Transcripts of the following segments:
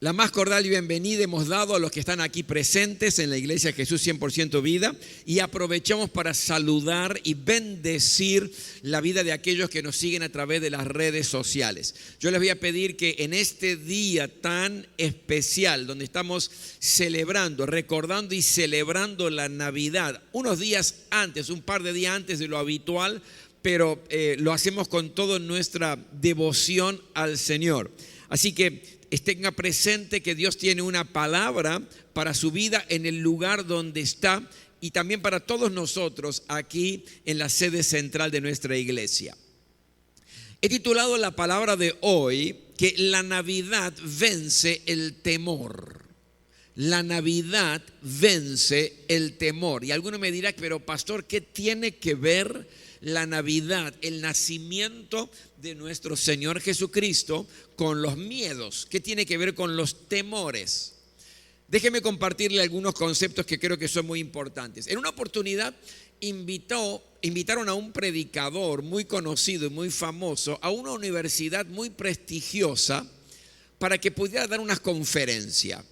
La más cordial bienvenida hemos dado a los que están aquí presentes en la Iglesia Jesús 100% Vida, y aprovechamos para saludar y bendecir la vida de aquellos que nos siguen a través de las redes sociales. Yo les voy a pedir que en este día tan especial, donde estamos celebrando, recordando y celebrando la Navidad, unos días antes, un par de días antes de lo habitual, pero lo hacemos con toda nuestra devoción al Señor. Así que tenga presente que Dios tiene una palabra para su vida en el lugar donde está y también para todos nosotros aquí en la sede central de nuestra iglesia. He titulado la palabra de hoy que la Navidad vence el temor. La Navidad vence el temor. Y alguno me dirá, pero pastor, ¿qué tiene que ver la Navidad, el nacimiento de nuestro Señor Jesucristo, con los miedos? ¿Qué tiene que ver con los temores? Déjeme compartirle algunos conceptos que creo que son muy importantes. En una oportunidad invitaron a un predicador muy conocido y muy famoso a una universidad muy prestigiosa para que pudiera dar una conferencia.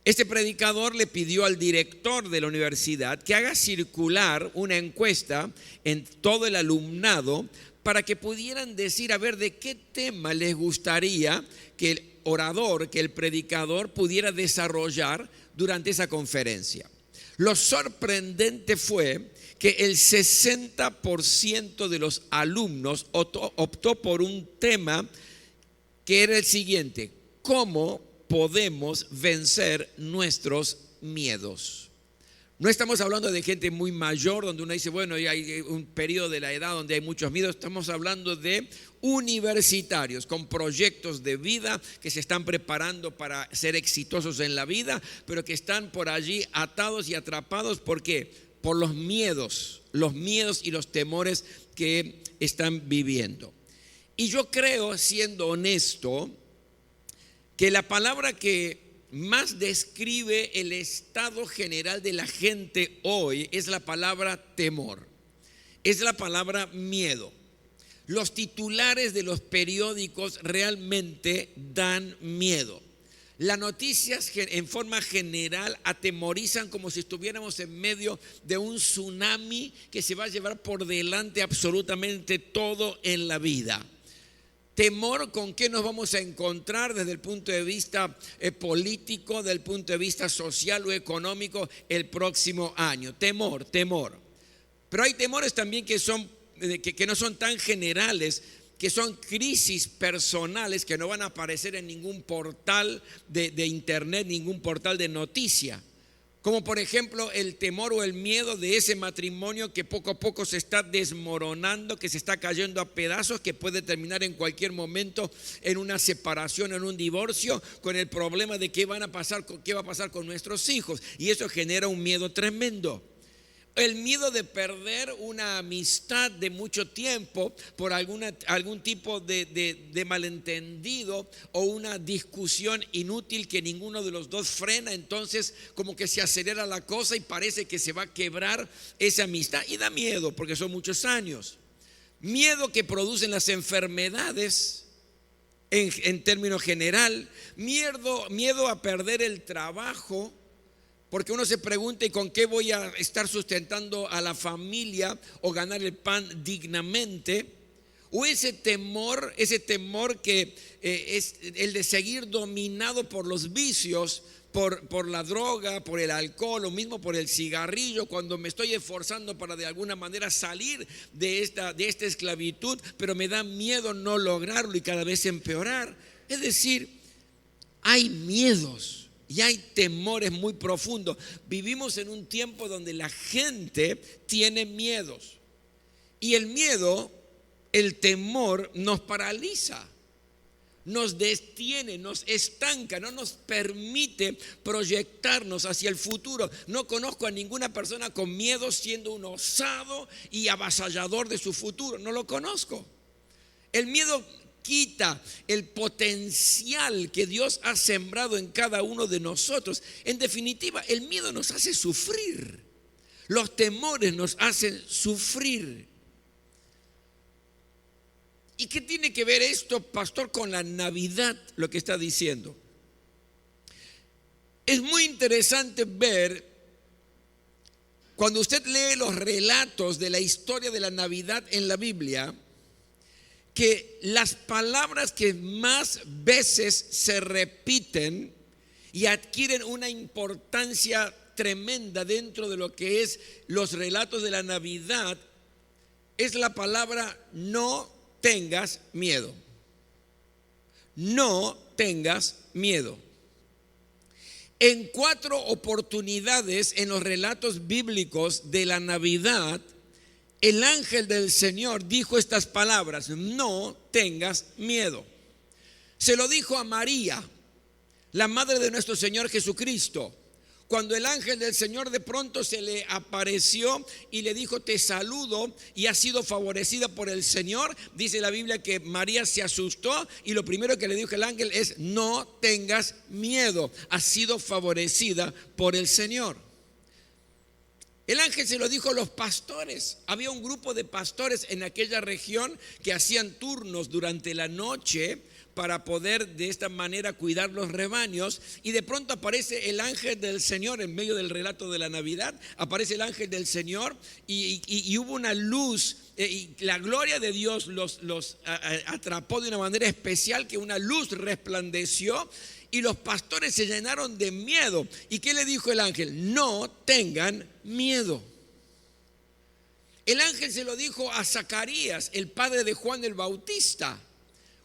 Este predicador le pidió al director de la universidad que haga circular una encuesta en todo el alumnado para que pudieran decir a ver de qué tema les gustaría que el orador, que el predicador pudiera desarrollar durante esa conferencia. Lo sorprendente fue que el 60% de los alumnos optó por un tema que era el siguiente: ¿cómo podemos vencer nuestros miedos? No estamos hablando de gente muy mayor donde uno dice, bueno, hay un periodo de la edad donde hay muchos miedos. Estamos hablando de universitarios con proyectos de vida que se están preparando para ser exitosos en la vida, pero que están por allí atados y atrapados. ¿Por qué? Por los miedos y los temores que están viviendo. Y yo creo, siendo honesto, que la palabra que más describe el estado general de la gente hoy es la palabra temor, es la palabra miedo. Los titulares de los periódicos realmente dan miedo. Las noticias en forma general atemorizan como si estuviéramos en medio de un tsunami que se va a llevar por delante absolutamente todo en la vida. Temor, ¿con qué nos vamos a encontrar desde el punto de vista político, desde el punto de vista social o económico el próximo año? Temor. Pero hay temores también que no son tan generales, que son crisis personales que no van a aparecer en ningún portal de internet, ningún portal de noticia. Como por ejemplo el temor o el miedo de ese matrimonio que poco a poco se está desmoronando, que se está cayendo a pedazos, que puede terminar en cualquier momento en una separación, en un divorcio, con el problema de qué va a pasar con nuestros hijos. Y eso genera un miedo tremendo. El miedo de perder una amistad de mucho tiempo por algún tipo de malentendido o una discusión inútil que ninguno de los dos frena. Entonces como que se acelera la cosa y parece que se va a quebrar esa amistad, y da miedo porque son muchos años. Miedo que producen las enfermedades en términos general. Miedo a perder el trabajo, porque uno se pregunta, ¿y con qué voy a estar sustentando a la familia o ganar el pan dignamente? O ese temor que es el de seguir dominado por los vicios, por la droga, por el alcohol, o mismo por el cigarrillo, cuando me estoy esforzando para de alguna manera salir de esta esclavitud, pero me da miedo no lograrlo y cada vez empeorar. Es decir, hay miedos y hay temores muy profundos. Vivimos en un tiempo donde la gente tiene miedos. Y el miedo, el temor, nos paraliza, nos detiene, nos estanca, no nos permite proyectarnos hacia el futuro. No conozco a ninguna persona con miedo siendo un osado y avasallador de su futuro. No lo conozco. El miedo quita el potencial que Dios ha sembrado en cada uno de nosotros. En definitiva, el miedo nos hace sufrir. Los temores nos hacen sufrir. ¿Y qué tiene que ver esto, pastor, con la Navidad, lo que está diciendo? Es muy interesante ver, cuando usted lee los relatos de la historia de la Navidad en la Biblia, que las palabras que más veces se repiten y adquieren una importancia tremenda dentro de lo que es los relatos de la Navidad es la palabra no tengas miedo. No tengas miedo. En 4 oportunidades en los relatos bíblicos de la Navidad, el ángel del Señor dijo estas palabras: no tengas miedo. Se lo dijo a María, la madre de nuestro Señor Jesucristo, cuando el ángel del Señor de pronto se le apareció y le dijo: te saludo y has sido favorecida por el Señor. Dice la Biblia que María se asustó y lo primero que le dijo el ángel es: no tengas miedo, has sido favorecida por el Señor. El ángel se lo dijo a los pastores. Había un grupo de pastores en aquella región que hacían turnos durante la noche para poder de esta manera cuidar los rebaños, y de pronto aparece el ángel del Señor en medio del relato de la Navidad. Aparece el ángel del Señor y hubo una luz, y la gloria de Dios los atrapó de una manera especial, que una luz resplandeció y los pastores se llenaron de miedo. ¿Y qué le dijo el ángel? No tengan miedo. El ángel se lo dijo a Zacarías, el padre de Juan el Bautista.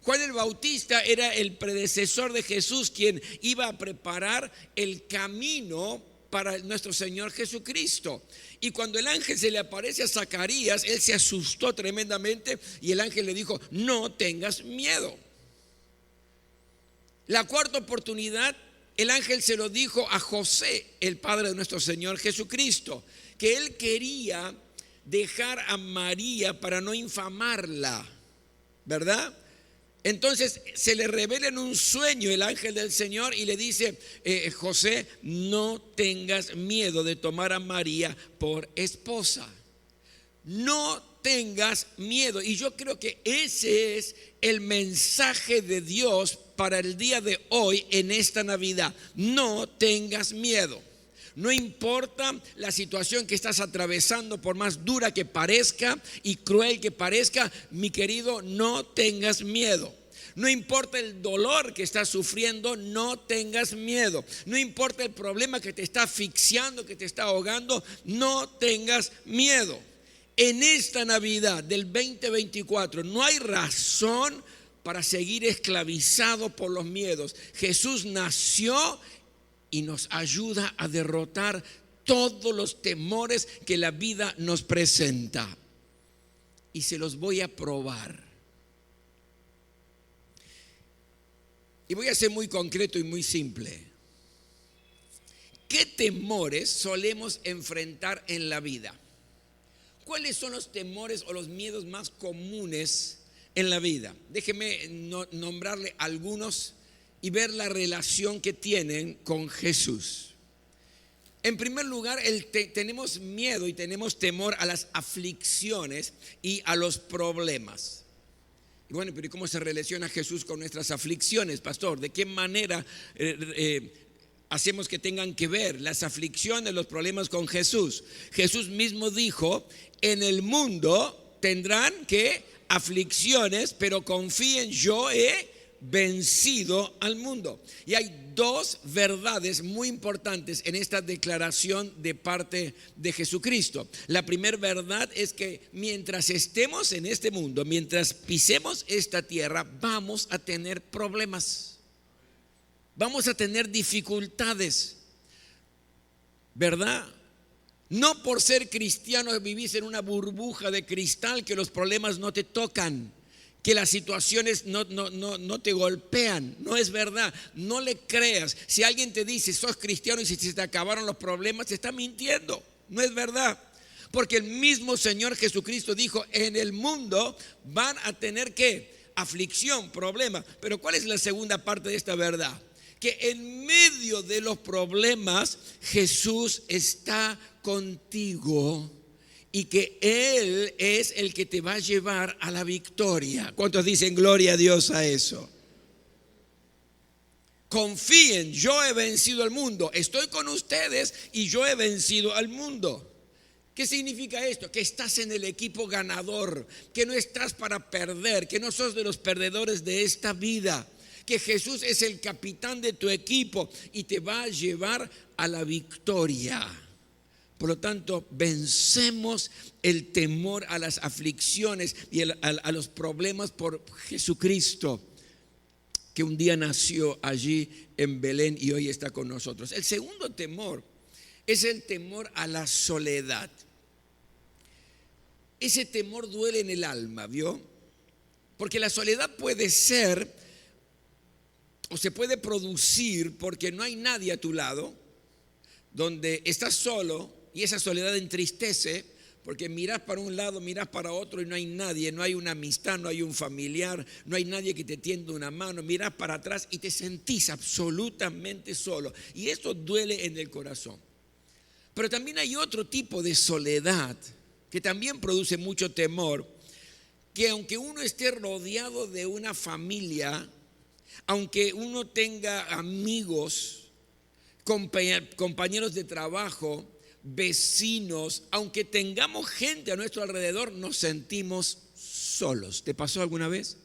Juan el Bautista era el predecesor de Jesús, quien iba a preparar el camino para nuestro Señor Jesucristo. Y cuando el ángel se le aparece a Zacarías, él se asustó tremendamente y el ángel le dijo: no tengas miedo. La cuarta oportunidad, el ángel se lo dijo a José, el padre de nuestro Señor Jesucristo, que él quería dejar a María para no infamarla, ¿verdad? Entonces se le revela en un sueño el ángel del Señor y le dice: José, no tengas miedo de tomar a María por esposa. No tengas miedo. Y yo creo que ese es el mensaje de Dios para el día de hoy en esta Navidad. No tengas miedo. No importa la situación que estás atravesando, por más dura que parezca y cruel que parezca, mi querido, no tengas miedo. No importa el dolor que estás sufriendo, no tengas miedo. No importa el problema que te está asfixiando, que te está ahogando, no tengas miedo. En esta Navidad del 2024 no hay razón para seguir esclavizado por los miedos. Jesús nació y nos ayuda a derrotar todos los temores que la vida nos presenta. Y se los voy a probar. Y voy a ser muy concreto y muy simple. ¿Qué temores solemos enfrentar en la vida? ¿Cuáles son los temores o los miedos más comunes en la vida? Déjeme nombrarle algunos y ver la relación que tienen con Jesús. En primer lugar, tenemos miedo y tenemos temor a las aflicciones y a los problemas. Y bueno, pero ¿y cómo se relaciona Jesús con nuestras aflicciones, pastor? ¿De qué manera hacemos que tengan que ver las aflicciones, los problemas con Jesús? Jesús mismo dijo: en el mundo tendrán que aflicciones, pero confíen, yo he vencido al mundo. Y hay dos verdades muy importantes en esta declaración de parte de Jesucristo. La primera verdad es que mientras estemos en este mundo, mientras pisemos esta tierra, vamos a tener problemas, vamos a tener dificultades, ¿verdad? No por ser cristiano vivís en una burbuja de cristal que los problemas no te tocan, que las situaciones no te golpean. No es verdad, no le creas. Si alguien te dice sos cristiano y si se te acabaron los problemas, te está mintiendo. No es verdad, porque el mismo Señor Jesucristo dijo: en el mundo van a tener ¿qué? Aflicción, problema. Pero ¿cuál es la segunda parte de esta verdad? Que en medio de los problemas Jesús está contigo y que Él es el que te va a llevar a la victoria. ¿Cuántos dicen gloria a Dios a eso? Confíen, yo he vencido al mundo. Estoy con ustedes y yo he vencido al mundo. ¿Qué significa esto? Que estás en el equipo ganador, que no estás para perder, que no sos de los perdedores de esta vida, que Jesús es el capitán de tu equipo y te va a llevar a la victoria. Por lo tanto, vencemos el temor a las aflicciones y a los problemas por Jesucristo, que un día nació allí en Belén y hoy está con nosotros. El segundo temor es el temor a la soledad. Ese temor duele en el alma, ¿vio? Porque la soledad puede ser o se puede producir porque no hay nadie a tu lado, donde estás solo y esa soledad entristece porque miras para un lado, miras para otro y no hay nadie, no hay una amistad, no hay un familiar, no hay nadie que te tienda una mano, miras para atrás y te sentís absolutamente solo. Y esto duele en el corazón. Pero también hay otro tipo de soledad que también produce mucho temor, que aunque uno esté rodeado de una familia, aunque uno tenga amigos, compañeros de trabajo, vecinos, aunque tengamos gente a nuestro alrededor, nos sentimos solos. ¿Te pasó alguna vez?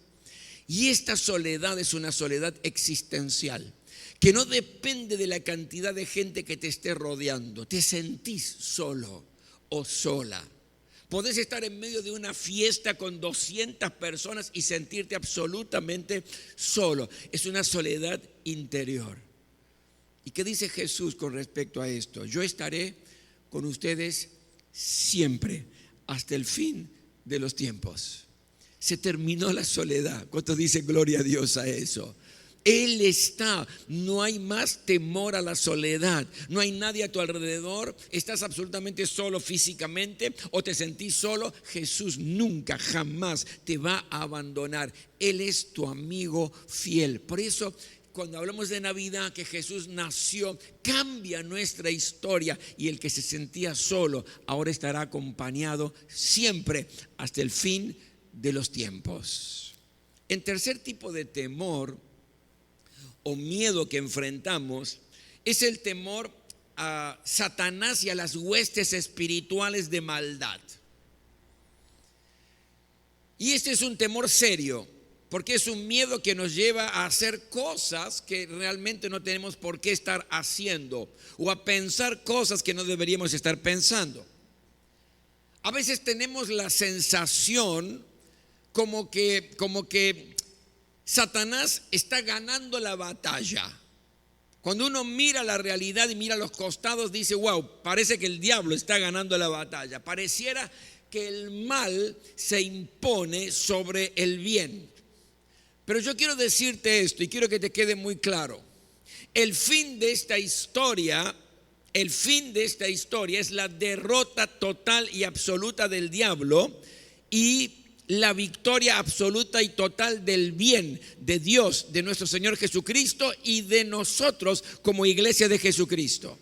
Y esta soledad es una soledad existencial, que no depende de la cantidad de gente que te esté rodeando. Te sentís solo o sola. Podés estar en medio de una fiesta con 200 personas y sentirte absolutamente solo. Es una soledad interior. ¿Y qué dice Jesús con respecto a esto? Yo estaré con ustedes siempre, hasta el fin de los tiempos. Se terminó la soledad. ¿Cuántos dicen gloria a Dios a eso? Él está, no hay más temor a la soledad, no hay nadie a tu alrededor, estás absolutamente solo físicamente o te sentís solo. Jesús nunca, jamás te va a abandonar. Él es tu amigo fiel. Por eso, cuando hablamos de Navidad, que Jesús nació, cambia nuestra historia y el que se sentía solo ahora estará acompañado siempre hasta el fin de los tiempos. En tercer tipo de temor o miedo que enfrentamos es el temor a Satanás y a las huestes espirituales de maldad. Y este es un temor serio, porque es un miedo que nos lleva a hacer cosas que realmente no tenemos por qué estar haciendo o a pensar cosas que no deberíamos estar pensando. A veces tenemos la sensación como que Satanás está ganando la batalla. Cuando uno mira la realidad y mira los costados, dice, wow, parece que el diablo está ganando la batalla. Pareciera que el mal se impone sobre el bien. Pero yo quiero decirte esto y quiero que te quede muy claro. El fin de esta historia es la derrota total y absoluta del diablo y la victoria absoluta y total del bien de Dios, de nuestro Señor Jesucristo y de nosotros como iglesia de Jesucristo.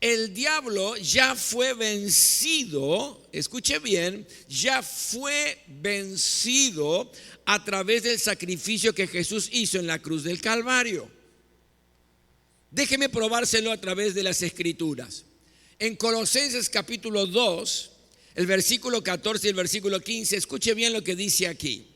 El diablo ya fue vencido, escuche bien, ya fue vencido a través del sacrificio que Jesús hizo en la cruz del Calvario. Déjeme probárselo a través de las Escrituras. En Colosenses capítulo 2, el versículo 14 y el versículo 15, escuche bien lo que dice aquí.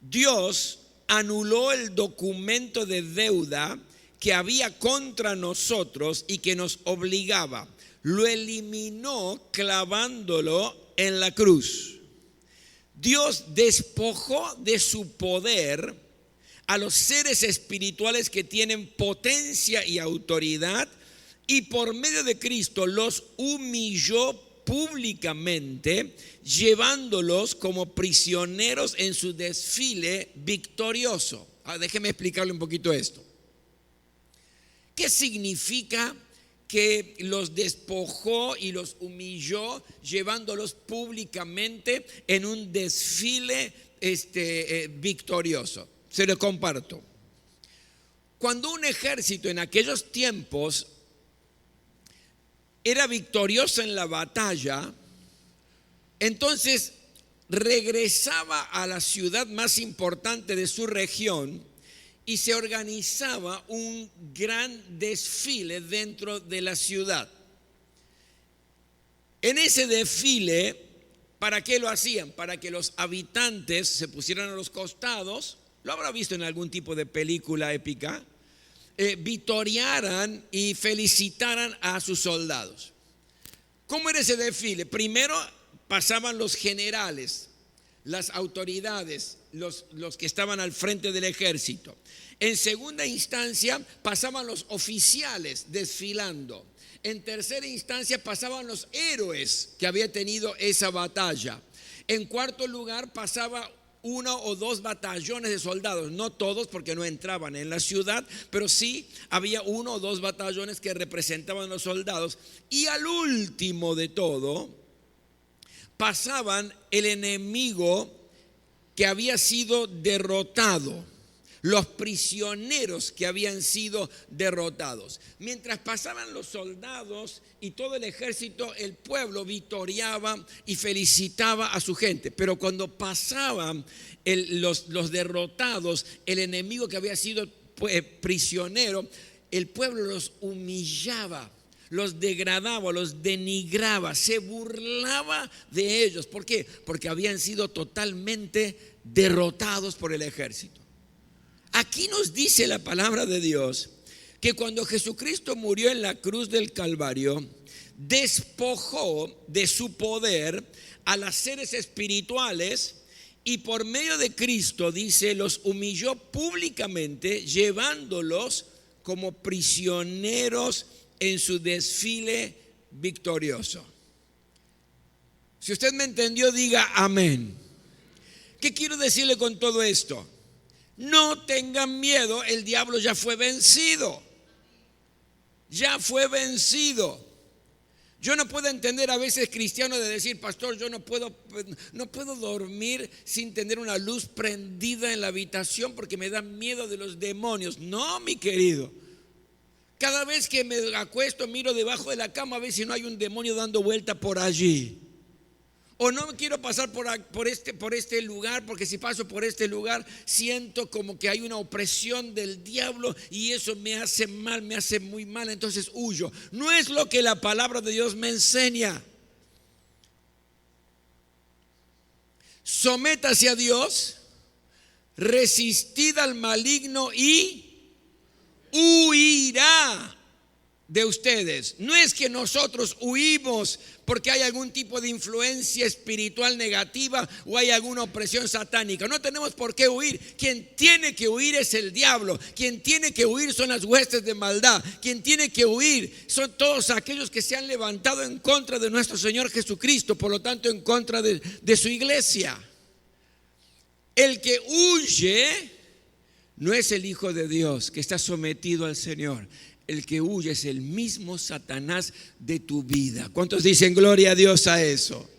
Dios anuló el documento de deuda que había contra nosotros y que nos obligaba. Lo eliminó clavándolo en la cruz. Dios despojó de su poder a los seres espirituales que tienen potencia y autoridad y por medio de Cristo los humilló públicamente, llevándolos como prisioneros en su desfile victorioso. Déjeme explicarle un poquito esto. ¿Qué significa que los despojó y los humilló, llevándolos públicamente en un desfile victorioso? Se lo comparto. Cuando un ejército en aquellos tiempos era victorioso en la batalla, entonces regresaba a la ciudad más importante de su región y se organizaba un gran desfile dentro de la ciudad. En ese desfile, ¿para qué lo hacían? Para que los habitantes se pusieran a los costados, lo habrá visto en algún tipo de película épica, vitoriaran y felicitaran a sus soldados. ¿Cómo era ese desfile? Primero pasaban los generales, las autoridades, los que estaban al frente del ejército. En segunda instancia pasaban los oficiales desfilando. En tercera instancia pasaban los héroes que había tenido esa batalla. En cuarto lugar pasaba 1 o 2 batallones de soldados, no todos porque no entraban en la ciudad, pero sí había 1 o 2 batallones que representaban a los soldados. Y al último de todo pasaban el enemigo que había sido derrotado, los prisioneros que habían sido derrotados. Mientras pasaban los soldados y todo el ejército, el pueblo vitoriaba y felicitaba a su gente. Pero cuando pasaban los derrotados, el enemigo que había sido prisionero, el pueblo los humillaba, los degradaba, los denigraba, se burlaba de ellos. ¿Por qué? Porque habían sido totalmente derrotados por el ejército. Aquí nos dice la palabra de Dios que cuando Jesucristo murió en la cruz del Calvario, despojó de su poder a los seres espirituales y por medio de Cristo, dice, los humilló públicamente, llevándolos como prisioneros en su desfile victorioso. Si usted me entendió, diga amén. ¿Qué quiero decirle con todo esto? No tengan miedo, el diablo ya fue vencido. Ya fue vencido. Yo no puedo entender a veces cristianos de decir, pastor, yo no puedo dormir sin tener una luz prendida en la habitación porque me da miedo de los demonios. No, mi querido. Cada vez que me acuesto miro debajo de la cama a ver si no hay un demonio dando vuelta por allí. O no quiero pasar por este lugar, porque si paso por este lugar siento como que hay una opresión del diablo y eso me hace mal, me hace muy mal, entonces huyo. No es lo que la palabra de Dios me enseña. Sométase a Dios, resistid al maligno y huirá de ustedes. No es que nosotros huimos porque hay algún tipo de influencia espiritual negativa o hay alguna opresión satánica. No tenemos por qué huir. Quien tiene que huir es el diablo. Quien tiene que huir son las huestes de maldad. Quien tiene que huir son todos aquellos que se han levantado en contra de nuestro Señor Jesucristo, por lo tanto en contra de su iglesia. El que huye no es el Hijo de Dios que está sometido al Señor. El que huye es el mismo Satanás de tu vida. ¿Cuántos dicen gloria a Dios a eso?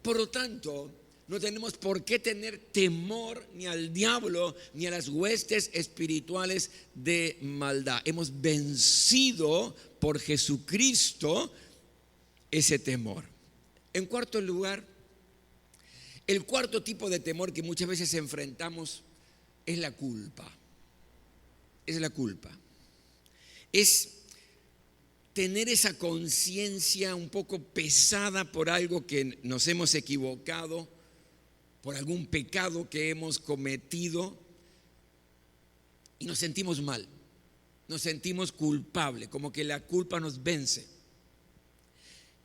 Por lo tanto, no tenemos por qué tener temor ni al diablo ni a las huestes espirituales de maldad. Hemos vencido por Jesucristo ese temor. En cuarto lugar, el cuarto tipo de temor que muchas veces enfrentamos es la culpa. Es la culpa. Es tener esa conciencia un poco pesada por algo que nos hemos equivocado, por algún pecado que hemos cometido y nos sentimos mal, nos sentimos culpables, como que la culpa nos vence.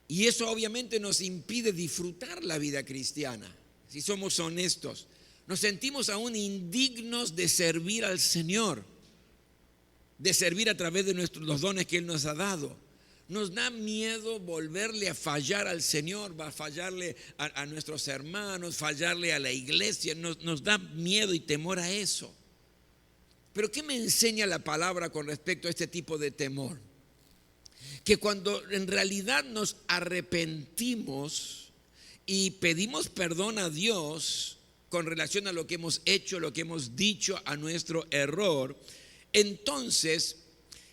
Y eso obviamente nos impide disfrutar la vida cristiana, si somos honestos. Nos sentimos aún indignos de servir al Señor, de servir a través de los dones que Él nos ha dado. Nos da miedo volverle a fallar al Señor, va a fallarle a nuestros hermanos, fallarle a la iglesia. Nos da miedo y temor a eso. Pero ¿qué me enseña la palabra con respecto a este tipo de temor? Que cuando en realidad nos arrepentimos y pedimos perdón a Dios con relación a lo que hemos hecho, lo que hemos dicho, a nuestro error, entonces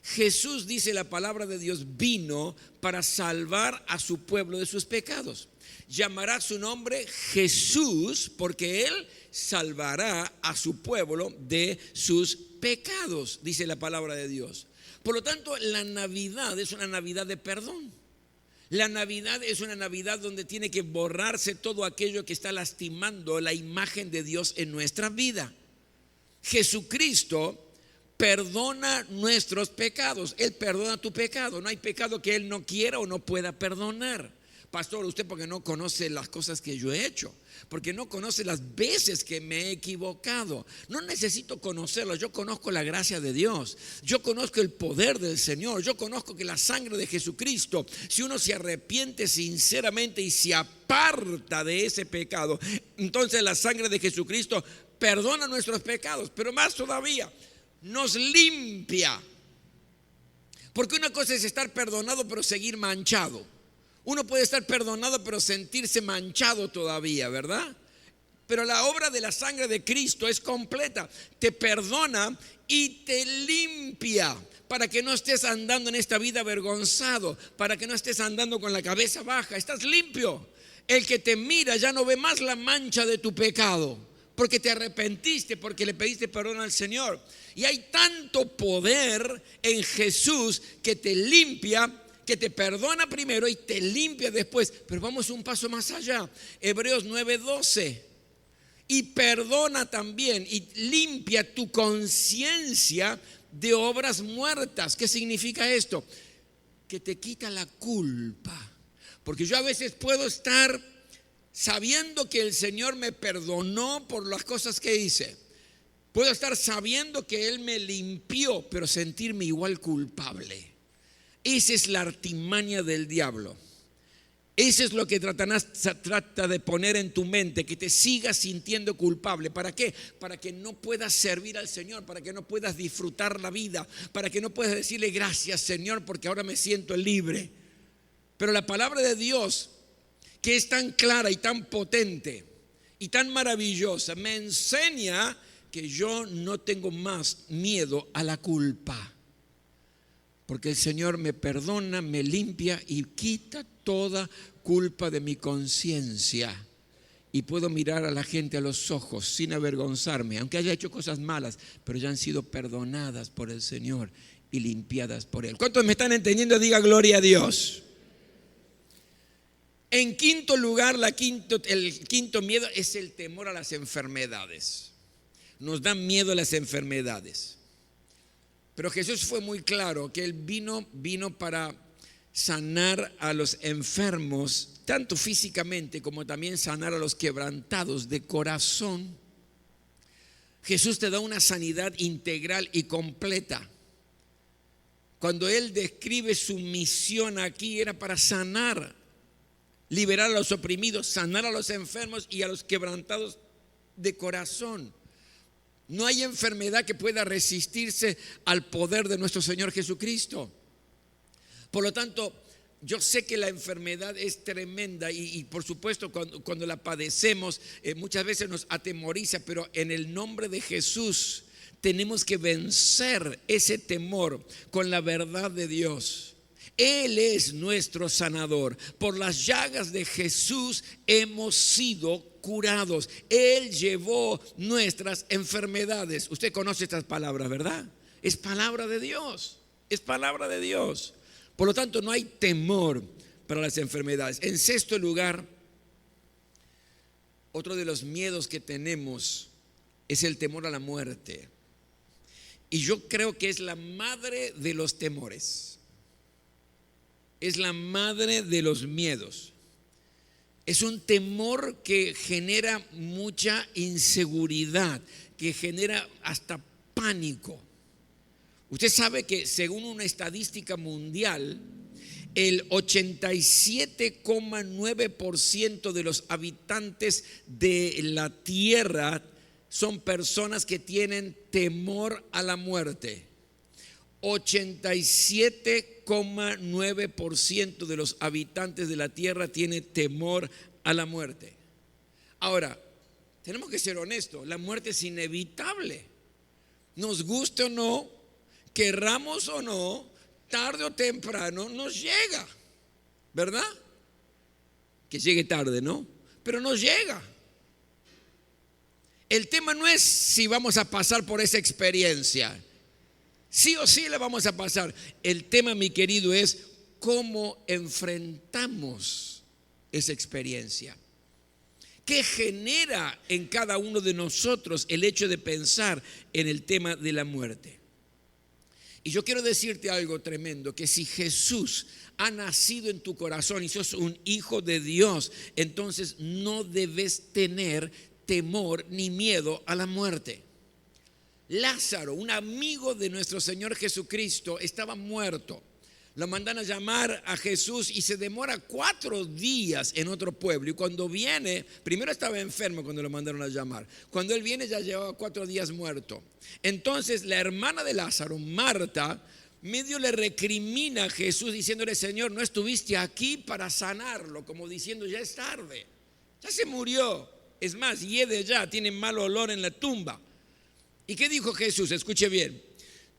Jesús, dice la palabra de Dios, vino para salvar a su pueblo de sus pecados. Llamará su nombre Jesús porque Él salvará a su pueblo de sus pecados, dice la palabra de Dios. Por lo tanto, la Navidad es una Navidad de perdón. La Navidad es una Navidad donde tiene que borrarse todo aquello que está lastimando la imagen de Dios en nuestra vida. Jesucristo perdona nuestros pecados. Él perdona tu pecado. No hay pecado que Él no quiera o no pueda perdonar. Pastor, usted porque no conoce las cosas que yo he hecho, porque no conoce las veces que me he equivocado. No necesito conocerlo, yo conozco la gracia de Dios, yo conozco el poder del Señor, yo conozco que la sangre de Jesucristo, si uno se arrepiente sinceramente y se aparta de ese pecado, entonces la sangre de Jesucristo perdona nuestros pecados, pero más todavía, nos limpia. Porque una cosa es estar perdonado pero seguir manchado. Uno puede estar perdonado pero sentirse manchado todavía, ¿verdad? Pero la obra de la sangre de Cristo es completa. Te perdona y te limpia para que no estés andando en esta vida avergonzado, para que no estés andando con la cabeza baja. Estás limpio. El que te mira ya no ve más la mancha de tu pecado, porque te arrepentiste, porque le pediste perdón al Señor. Y hay tanto poder en Jesús que te limpia, que te perdona primero y te limpia después. Pero vamos un paso más allá. Hebreos 9:12. Y perdona también y limpia tu conciencia de obras muertas. ¿Qué significa esto? Que te quita la culpa. Porque yo a veces puedo estar sabiendo que el Señor me perdonó por las cosas que hice. Puedo estar sabiendo que Él me limpió, pero sentirme igual culpable. Esa es la artimaña del diablo. Eso es lo que Satanás trata de poner en tu mente, que te sigas sintiendo culpable. ¿Para qué? Para que no puedas servir al Señor, para que no puedas disfrutar la vida, para que no puedas decirle gracias, Señor, porque ahora me siento libre. Pero la palabra de Dios, que es tan clara y tan potente y tan maravillosa, me enseña que yo no tengo más miedo a la culpa. Porque el Señor me perdona, me limpia y quita toda culpa de mi conciencia. Y puedo mirar a la gente a los ojos sin avergonzarme, aunque haya hecho cosas malas, pero ya han sido perdonadas por el Señor y limpiadas por Él. ¿Cuántos me están entendiendo? Diga gloria a Dios. En quinto lugar, el quinto miedo es el temor a las enfermedades. Nos dan miedo a las enfermedades. Pero Jesús fue muy claro que Él vino para sanar a los enfermos, tanto físicamente como también sanar a los quebrantados de corazón. Jesús te da una sanidad integral y completa. Cuando Él describe su misión aquí, era para sanar, liberar a los oprimidos, sanar a los enfermos y a los quebrantados de corazón. No hay enfermedad que pueda resistirse al poder de nuestro Señor Jesucristo. Por lo tanto, yo sé que la enfermedad es tremenda y por supuesto cuando la padecemos muchas veces nos atemoriza, pero en el nombre de Jesús tenemos que vencer ese temor con la verdad de Dios. Él es nuestro sanador. Por las llagas de Jesús hemos sido curados. Él llevó nuestras enfermedades. Usted conoce estas palabras, ¿verdad? Es palabra de Dios. Es palabra de Dios. Por lo tanto, no hay temor para las enfermedades. En sexto lugar, otro de los miedos que tenemos es el temor a la muerte. Y yo creo que es la madre de los temores. Es la madre de los miedos. Es un temor que genera mucha inseguridad, que genera hasta pánico. Usted sabe que según una estadística mundial, el 87,9% de los habitantes de la tierra son personas que tienen temor a la muerte. 87,9% de los habitantes de la tierra tiene temor a la muerte. Ahora, tenemos que ser honestos, la muerte es inevitable. Nos guste o no, querramos o no, tarde o temprano nos llega, ¿verdad? Que llegue tarde, ¿no? Pero nos llega. el tema no es si vamos a pasar por esa experiencia. Sí o sí la vamos a pasar. El tema, mi querido, es cómo enfrentamos esa experiencia. ¿Qué genera en cada uno de nosotros el hecho de pensar en el tema de la muerte? Y yo quiero decirte algo tremendo, que si Jesús ha nacido en tu corazón y sos un hijo de Dios, entonces no debes tener temor ni miedo a la muerte. Lázaro, un amigo de nuestro Señor Jesucristo, estaba muerto. Lo mandan a llamar a Jesús y se demora 4 días en otro pueblo. Y cuando viene, primero estaba enfermo cuando lo mandaron a llamar. Cuando él viene ya llevaba 4 días muerto. Entonces la hermana de Lázaro, Marta, medio le recrimina a Jesús diciéndole: Señor, no estuviste aquí para sanarlo, como diciendo, ya es tarde, ya se murió. Es más, hiede ya, tiene mal olor en la tumba. ¿Y qué dijo Jesús? Escuche bien.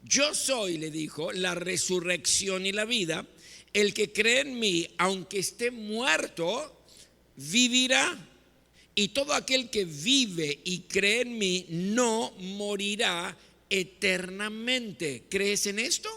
Yo soy, le dijo, la resurrección y la vida. El que cree en mí, aunque esté muerto, vivirá. Y todo aquel que vive y cree en mí no morirá eternamente. ¿Crees en esto?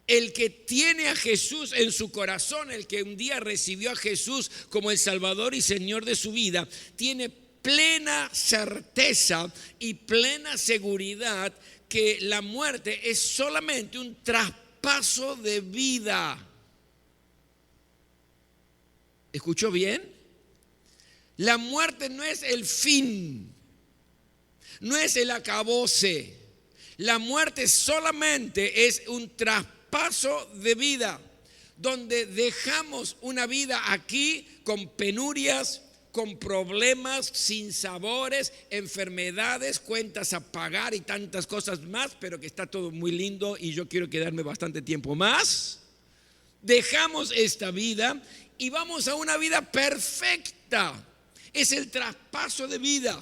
El que tiene a Jesús en su corazón, el que un día recibió a Jesús como el Salvador y Señor de su vida, tiene plena certeza y plena seguridad que la muerte es solamente un traspaso de vida. ¿Escuchó bien? La muerte no es el fin, no es el acabose. La muerte solamente es un traspaso de vida, donde dejamos una vida aquí con penurias, con problemas, sin sabores, enfermedades, cuentas a pagar y tantas cosas más, pero que está todo muy lindo y yo quiero quedarme bastante tiempo más. Dejamos esta vida y vamos a una vida perfecta. Es el traspaso de vida.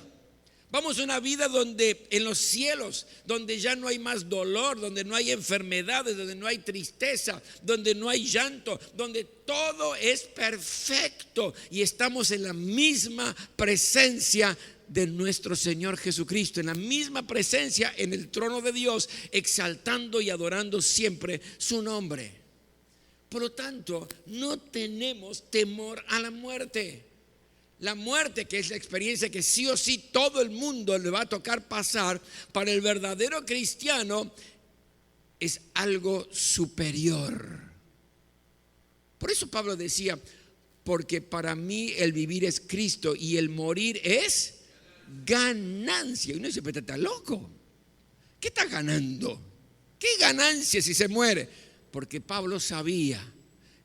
Vamos a una vida donde en los cielos, donde ya no hay más dolor, donde no hay enfermedades, donde no hay tristeza, donde no hay llanto, donde todo es perfecto y estamos en la misma presencia de nuestro Señor Jesucristo, en la misma presencia en el trono de Dios, exaltando y adorando siempre su nombre. Por lo tanto, no tenemos temor a la muerte. La muerte, que es la experiencia que sí o sí todo el mundo le va a tocar pasar, para el verdadero cristiano es algo superior. Por eso Pablo decía: porque para mí el vivir es Cristo y el morir es ganancia. Y uno dice: pero está loco, ¿qué está ganando? ¿Qué ganancia si se muere? Porque Pablo sabía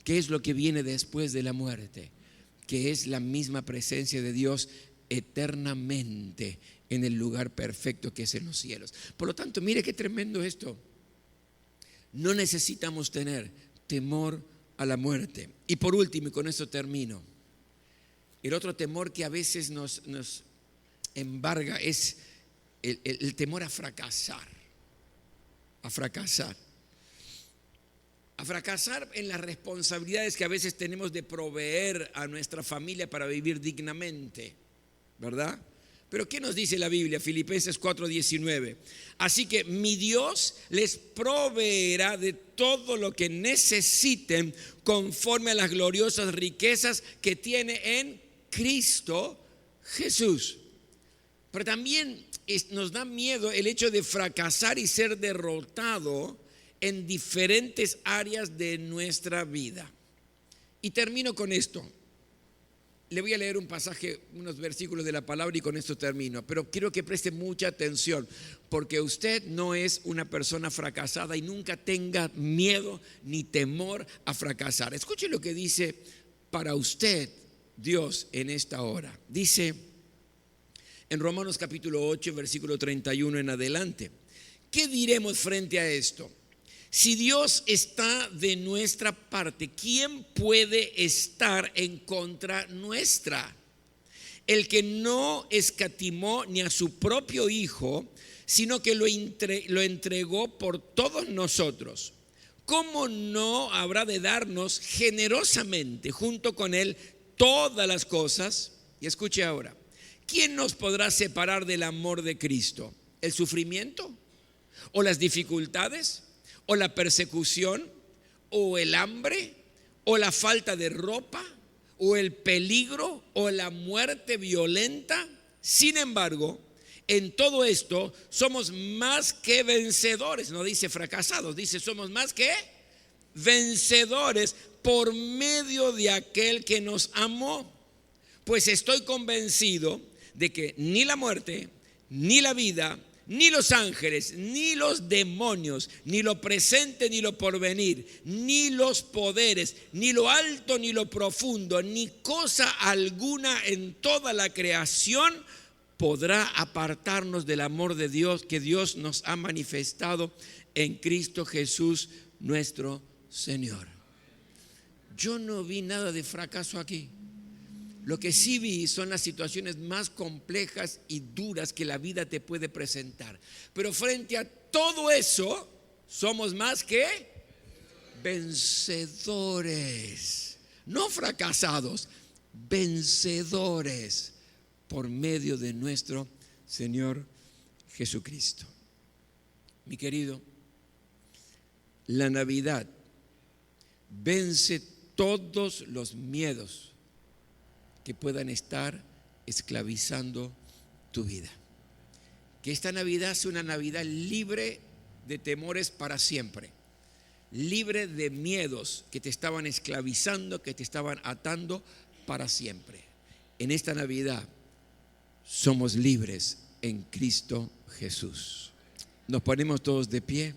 qué es lo que viene después de la muerte, que es la misma presencia de Dios eternamente en el lugar perfecto que es en los cielos. Por lo tanto, mire qué tremendo esto. No necesitamos tener temor a la muerte. Y por último, y con esto termino, el otro temor que a veces nos embarga es el temor a fracasar. A fracasar. A fracasar en las responsabilidades que a veces tenemos de proveer a nuestra familia para vivir dignamente, ¿verdad? Pero ¿qué nos dice la Biblia? Filipenses 4:19. Así que mi Dios les proveerá de todo lo que necesiten conforme a las gloriosas riquezas que tiene en Cristo Jesús. Pero también nos da miedo el hecho de fracasar y ser derrotado en diferentes áreas de nuestra vida. Y termino con esto. Le voy a leer un pasaje, unos versículos de la palabra y con esto termino. Pero quiero que preste mucha atención, porque usted no es una persona fracasada y nunca tenga miedo ni temor a fracasar. Escuche lo que dice para usted Dios en esta hora. Dice en Romanos capítulo 8, versículo 31 en adelante: ¿qué diremos frente a esto? Si Dios está de nuestra parte, ¿quién puede estar en contra nuestra? El que no escatimó ni a su propio Hijo, sino que lo entregó por todos nosotros, ¿cómo no habrá de darnos generosamente junto con Él todas las cosas. Y escuche ahora, ¿quién nos podrá separar del amor de Cristo? ¿El sufrimiento? ¿O las dificultades? ¿O la persecución? ¿O el hambre? ¿O la falta de ropa? ¿O el peligro? ¿O la muerte violenta? Sin embargo, en todo esto somos más que vencedores. No dice fracasados, dice somos más que vencedores por medio de aquel que nos amó. Pues estoy convencido de que ni la muerte, ni la vida, ni los ángeles, ni los demonios, ni lo presente, ni lo porvenir, ni los poderes, ni lo alto, ni lo profundo, ni cosa alguna en toda la creación podrá apartarnos del amor de Dios que Dios nos ha manifestado en Cristo Jesús nuestro Señor. Yo no vi nada de fracaso aquí. Lo que sí vi son las situaciones más complejas y duras que la vida te puede presentar. Pero frente a todo eso, somos más que vencedores. No fracasados, vencedores por medio de nuestro Señor Jesucristo. Mi querido, la Navidad vence todos los miedos que puedan estar esclavizando tu vida. Que esta Navidad sea una Navidad libre de temores para siempre, libre de miedos que te estaban esclavizando, que te estaban atando para siempre. En esta Navidad somos libres en Cristo Jesús. Nos ponemos todos de pie.